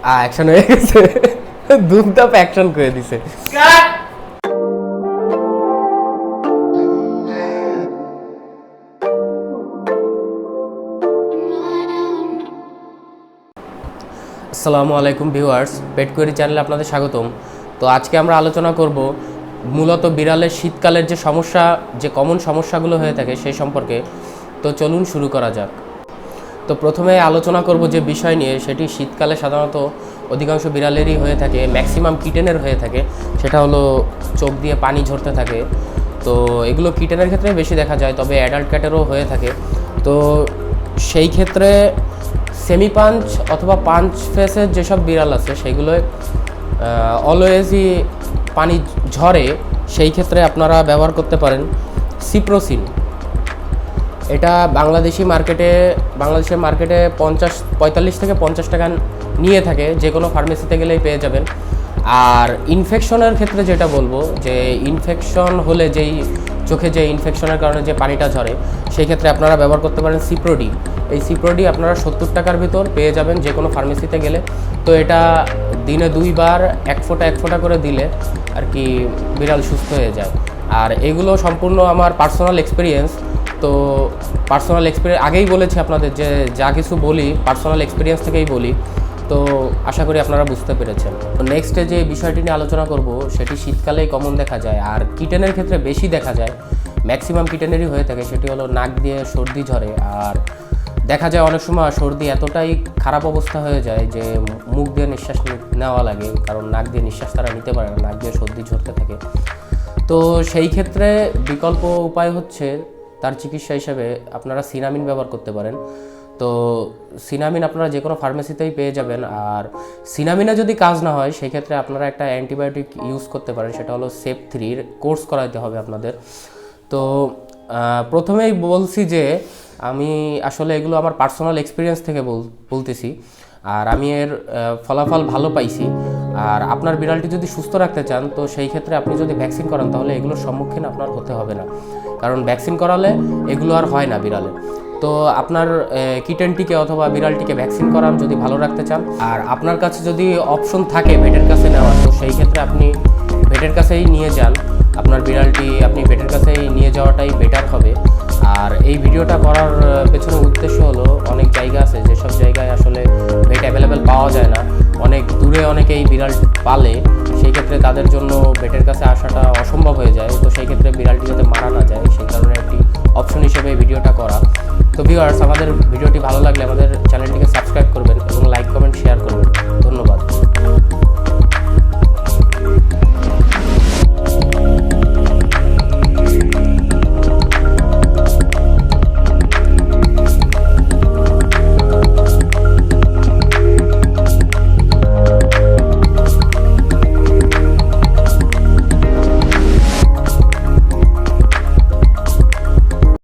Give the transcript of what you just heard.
Action হয়ে গেছে, ধূপধাপ action করে দিছে। আসসালামু আলাইকুম ভিউয়ার্স, পেট কোয়েরি চ্যানেলে আপনাদের স্বাগতম। তো আজকে আমরা আলোচনা করব মূলত বিড়ালের শীতকালের যে সমস্যা, যে কমন সমস্যাগুলো হয়ে থাকে সেই সম্পর্কে। তো চলুন শুরু করা যাক। তো প্রথমে আলোচনা করব যে বিষয় নিয়ে, সেটি শীতকালে সাধারণত অধিকাংশ বিড়ালেরই হয়ে থাকে, ম্যাক্সিমাম কিটেনের হয়ে থাকে। সেটা হলো চোখ দিয়ে পানি ঝরতে থাকে। তো এগুলো কিটেনের ক্ষেত্রে বেশি দেখা যায়, তবে অ্যাডাল্ট ক্যাটেরও হয়ে থাকে। তো সেই ক্ষেত্রে সেমি পাঞ্চ অথবা পাঞ্চ ফেসের যেসব বিড়াল আছে সেগুলোয় অলওয়েজই পানি ঝরে, সেই ক্ষেত্রে আপনারা ব্যবহার করতে পারেন সিপ্রোসিন। এটা বাংলাদেশের মার্কেটে 45 থেকে 50 টাকা নিয়ে থাকে, যে কোনো ফার্মেসিতে গেলেই পেয়ে যাবেন। আর ইনফেকশনের ক্ষেত্রে যেটা বলবো, যে ইনফেকশন হলে যেই চোখে যে ইনফেকশনের কারণে যে পানিটা ঝরে, সেই ক্ষেত্রে আপনারা ব্যবহার করতে পারেন সিপ্রোডি। এই সিপ্রোডি আপনারা 70 টাকার ভিতর পেয়ে যাবেন যে কোনো ফার্মেসিতে গেলে। তো এটা দিনে 2 বার 1 ফোঁটা করে দিলে আর কি বিড়াল সুস্থ হয়ে যায়। আর এগুলো সম্পূর্ণ আমার পার্সোনাল এক্সপিরিয়েন্স। তো পার্সোনাল এক্সপিরিয়েন্স আগেই বলেছি আপনাদের, যে যা কিছু বলি পার্সোনাল এক্সপিরিয়েন্স থেকেই বলি। তো আশা করি আপনারা বুঝতে পেরেছেন। নেক্সটে যে বিষয়টি নিয়ে আলোচনা করব, সেটি শীতকালেই কমন দেখা যায়, আর কিটেনের ক্ষেত্রে বেশি দেখা যায়, ম্যাক্সিমাম কিটেনেরই হয়ে থাকে। সেটি হলো নাক দিয়ে সর্দি ঝরে। আর দেখা যায় অনেক সময় সর্দি এতটাই খারাপ অবস্থা হয়ে যায় যে মুখ দিয়ে নিঃশ্বাস নেওয়া লাগে, কারণ নাক দিয়ে নিঃশ্বাস তারা নিতে পারে না, নাক দিয়ে সর্দি ঝরতে থাকে। তো সেই ক্ষেত্রে বিকল্প উপায় হচ্ছে, তার চিকিৎসা হিসেবে আপনারা সিনামিন ব্যবহার করতে পারেন। তো সিনামিন আপনারা যে কোনো ফার্মেসিতেই পেয়ে যাবেন। আর সিনামিনে যদি কাজ না হয়, সেই ক্ষেত্রে আপনারা একটা অ্যান্টিবায়োটিক ইউজ করতে পারেন, সেটা হলো সেপ 3 কোর্স করাতে হবে আপনাদের। তো প্রথমেই বলছি যে আমি আসলে এগুলো আমার পার্সোনাল এক্সপিরিয়েন্স থেকে বলতেছি, আর আমি এর ফলাফল ভালো পাইছি। আর আপনার বিড়ালটি যদি সুস্থ রাখতে চান, তো সেই ক্ষেত্রে আপনি যদি ভ্যাকসিন করান, তাহলে এগুলোর সম্মুখীন আপনার হতে হবে না, কারণ ভ্যাকসিন করালে এগুলো আর হয় না বিড়ালে। তো আপনার কিটেনটিকে অথবা বিড়ালটিকে ভ্যাকসিন করান যদি ভালো রাখতে চান। আর আপনার কাছে যদি অপশন থাকে ভেটের কাছে নেওয়ার, তো সেই ক্ষেত্রে আপনি ভেটের কাছেই নিয়ে যান। আপনার বিড়ালটি আপনি ভেটের কাছেই নিয়ে যাওয়াটাই বেটার হবে। আর এই ভিডিওটা করার পেছনে উদ্দেশ্য হলো, অনেক জায়গা আছে যেসব জায়গায় আসলে ভেট অ্যাভেলেবেল পাওয়া যায় না, অনেক দূরে অনেকেই বিড়াল পালে, সেই ক্ষেত্রে তাদের জন্য ভেটের কাছে আসাটা অসম্ভব হয়ে যায়। তো সেই ক্ষেত্রে বিড়ালটি যাতে মারা না যায়, সেই কারণে একটি অপশন হিসেবে ভিডিওটা করা। তো ভিউয়ার্স, আমাদের ভিডিওটি ভালো লাগলে আমাদের চ্যানেলটিকে সাবস্ক্রাইব করবেন